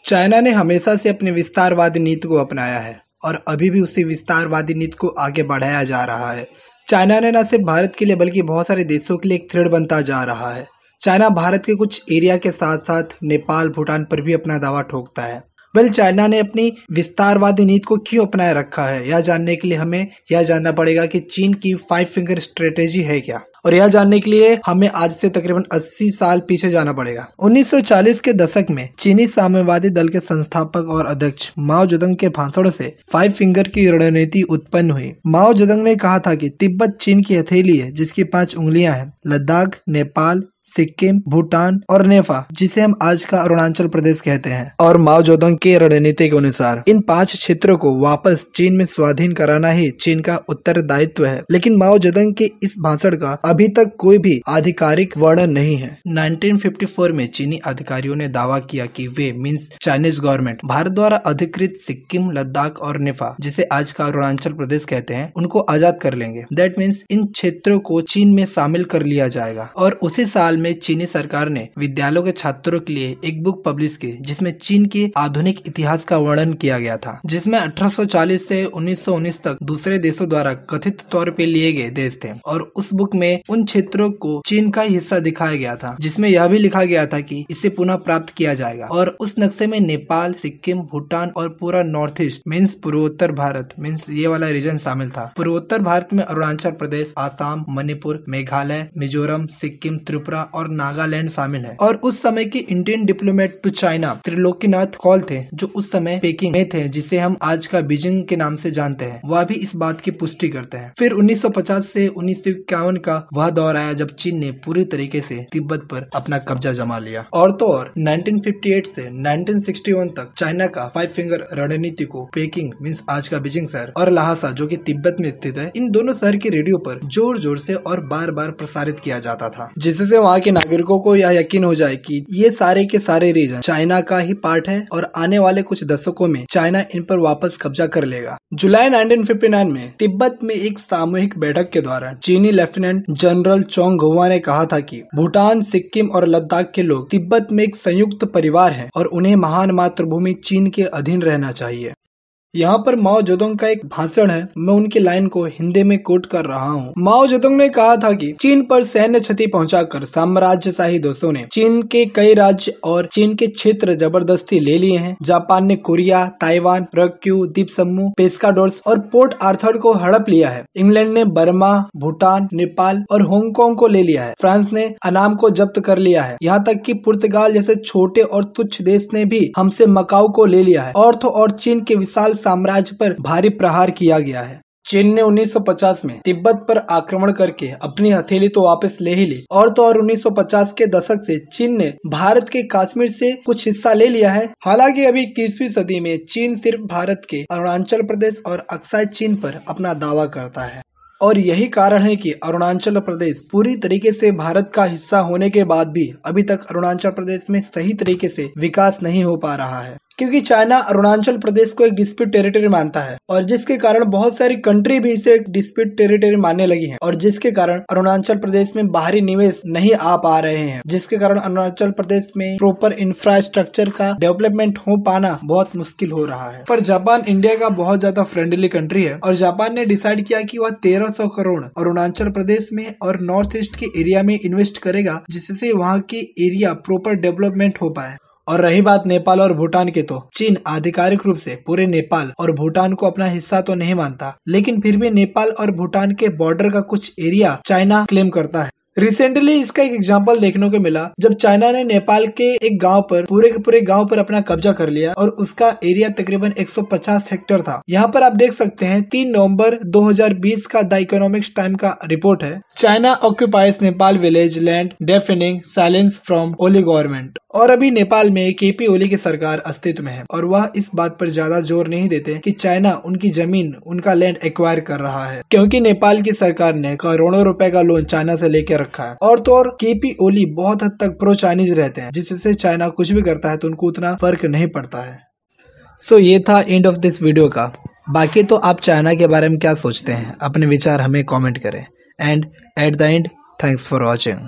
China ने हमेशा से अपनी विस्तारवादी नीति को अपनाया है और अभी भी उसी विस्तारवादी नीति को आगे बढ़ाया जा रहा है। चाइना ने न सिर्फ भारत के लिए बल्कि बहुत सारे देशों के लिए एक थ्रेड बनता जा रहा है। चाइना भारत के कुछ एरिया के साथ साथ नेपाल, भूटान पर भी अपना दावा ठोकता है। चाइना ने अपनी विस्तारवादी नीति को क्यों अपनाए रखा है, यह जानने के लिए हमें यह जानना पड़ेगा कि चीन की 5 फिंगर स्ट्रेटेजी है क्या। और यह जानने के लिए हमें आज से तकरीबन 80 साल पीछे जाना पड़ेगा। 1940 के दशक में चीनी साम्यवादी दल के संस्थापक और अध्यक्ष माओ जेडुंग के भाषणों से 5 फिंगर की रणनीति उत्पन्न हुई। माओ जेडुंग ने कहा था कि तिब्बत चीन की हथेली है जिसकी 5 उंगलियां हैं। लद्दाख, नेपाल, सिक्किम, भूटान और नेफा, जिसे हम आज का अरुणाचल प्रदेश कहते हैं। और माओ जेडुंग की रणनीति के अनुसार इन 5 क्षेत्रों को वापस चीन में स्वाधीन कराना ही चीन का उत्तरदायित्व है। लेकिन माओ जेडुंग के इस भाषण का अभी तक कोई भी आधिकारिक वर्णन नहीं है। 1954 में चीनी अधिकारियों ने दावा किया कि वे मींस चाइनीज गवर्नमेंट भारत द्वारा अधिकृत सिक्किम, लद्दाख और नेफा, जिसे आज का अरुणाचल प्रदेश कहते हैं, उनको आजाद कर लेंगे। दैट मीन्स इन क्षेत्रों को चीन में शामिल कर लिया जाएगा। और उसी साल में चीनी सरकार ने विद्यालयों के छात्रों के लिए एक बुक पब्लिश की जिसमें चीन के आधुनिक इतिहास का वर्णन किया गया था, जिसमें 1840 से 1919 तक दूसरे देशों द्वारा कथित तौर पे लिए गए देश थे। और उस बुक में उन क्षेत्रों को चीन का हिस्सा दिखाया गया था, जिसमें यह भी लिखा गया था कि इसे पुनः प्राप्त किया जाएगा। और उस नक्शे में नेपाल, सिक्किम, भूटान और पूरा नॉर्थ ईस्ट मीन्स पूर्वोत्तर भारत मीन्स ये वाला रीजन शामिल था। पूर्वोत्तर भारत में अरुणाचल प्रदेश, आसाम, मणिपुर, मेघालय, मिजोरम, सिक्किम, त्रिपुरा और नागालैंड शामिल है। और उस समय के Indian diplomat to China Trilokinath Kaul थे, जो उस समय पेकिंग में थे, जिसे हम आज का बीजिंग के नाम से जानते हैं। वह भी इस बात की पुष्टि करते हैं। फिर 1950 से 1951 का वह दौर आया जब चीन ने पूरी तरीके से तिब्बत पर अपना कब्जा जमा लिया। और तो और 1958 से 1961 तक चाइना का 5 फिंगर रणनीति को पेकिंग मीन्स आज का बीजिंग शहर और लहासा जो कि तिब्बत में स्थित है, इन दोनों शहर की रेडियो पर जोर जोर से और बार बार प्रसारित किया जाता था, जिससे वहाँ के नागरिकों को यह यकीन हो जाए कि ये सारे के सारे रीजन चाइना का ही पार्ट है और आने वाले कुछ दशकों में चाइना इन पर वापस कब्जा कर लेगा। जुलाई 1959 में तिब्बत में एक सामूहिक बैठक के दौरान चीनी लेफ्टिनेंट जनरल चोंग गुवा ने कहा था कि भूटान, सिक्किम और लद्दाख के लोग तिब्बत में एक संयुक्त परिवार हैं और उन्हें महान मातृभूमि चीन के अधीन रहना चाहिए। यहाँ पर माओ जेडुंग का एक भाषण है, मैं उनकी लाइन को हिंदी में कोट कर रहा हूँ। माओ जेडुंग ने कहा था कि चीन पर सैन्य क्षति पहुंचाकर साम्राज्यशाही दोस्तों ने चीन के कई राज्य और चीन के क्षेत्र जबरदस्ती ले लिए हैं। जापान ने कोरिया, ताइवान, रक्यू द्वीप समूह, पेस्काडोर्स और पोर्ट आर्थर को हड़प लिया है। इंग्लैंड ने बर्मा, भूटान, नेपाल और हांगकांग को ले लिया है। फ्रांस ने अनाम को जब्त कर लिया है। यहाँ तक कि पुर्तगाल जैसे छोटे और तुच्छ देश ने भी हमसे मकाऊ को ले लिया है। और तो और चीन के विशाल साम्राज्य पर भारी प्रहार किया गया है। चीन ने 1950 में तिब्बत पर आक्रमण करके अपनी हथेली तो वापस ले ही ली। और तो और 1950 के दशक से चीन ने भारत के कश्मीर से कुछ हिस्सा ले लिया है। हालांकि अभी 21वीं सदी में चीन सिर्फ भारत के अरुणाचल प्रदेश और अक्साई चीन पर अपना दावा करता है। और यही कारण है कि अरुणाचल प्रदेश पूरी तरीके से भारत का हिस्सा होने के बाद भी अभी तक अरुणाचल प्रदेश में सही तरीके से विकास नहीं हो पा रहा है, क्योंकि चाइना अरुणाचल प्रदेश को एक डिस्प्यूट टेरिटरी मानता है और जिसके कारण बहुत सारी कंट्री भी इसे एक डिस्प्यूट टेरिटरी मानने लगी हैं। और जिसके कारण अरुणाचल प्रदेश में बाहरी निवेश नहीं आ पा रहे हैं, जिसके कारण अरुणाचल प्रदेश में प्रॉपर इंफ्रास्ट्रक्चर का डेवलपमेंट हो पाना बहुत मुश्किल हो रहा है। पर जापान इंडिया का बहुत ज्यादा फ्रेंडली कंट्री है और जापान ने डिसाइड किया कि वह 1300 करोड़ अरुणाचल प्रदेश में और नॉर्थ ईस्ट के एरिया में इन्वेस्ट करेगा, जिससे वहाँ के एरिया प्रॉपर डेवलपमेंट हो पाए। और रही बात नेपाल और भूटान की, तो चीन आधिकारिक रूप से पूरे नेपाल और भूटान को अपना हिस्सा तो नहीं मानता, लेकिन फिर भी नेपाल और भूटान के बॉर्डर का कुछ एरिया चाइना क्लेम करता है। रिसेंटली इसका एक एग्जांपल देखने को मिला जब चाइना ने नेपाल के एक गांव पर पूरे के पूरे गांव पर अपना कब्जा कर लिया और उसका एरिया तकरीबन 150 हेक्टेयर था। यहाँ पर आप देख सकते हैं 3 नवंबर 2020 का द इकोनॉमिक्स टाइम का रिपोर्ट है, China occupies Nepal village land defining silence from Oli government. और अभी नेपाल में केपी ओली की सरकार अस्तित्व में है और वह इस बात पर ज्यादा जोर नहीं देते कि चाइना उनकी जमीन, उनका लैंड एक्वायर कर रहा है, क्योंकि नेपाल की सरकार ने करोड़ों रुपए का लोन चाइना से लेकर रखा है। और तो और केपी ओली बहुत हद तक प्रो चाइनीज रहते हैं, जिससे चाइना कुछ भी करता है तो उनको उतना फर्क नहीं पड़ता है। सो ये था एंड ऑफ दिस वीडियो का। बाकी तो आप चाइना के बारे में क्या सोचते हैं, अपने विचार हमें कमेंट करें। And at the end, thanks for watching.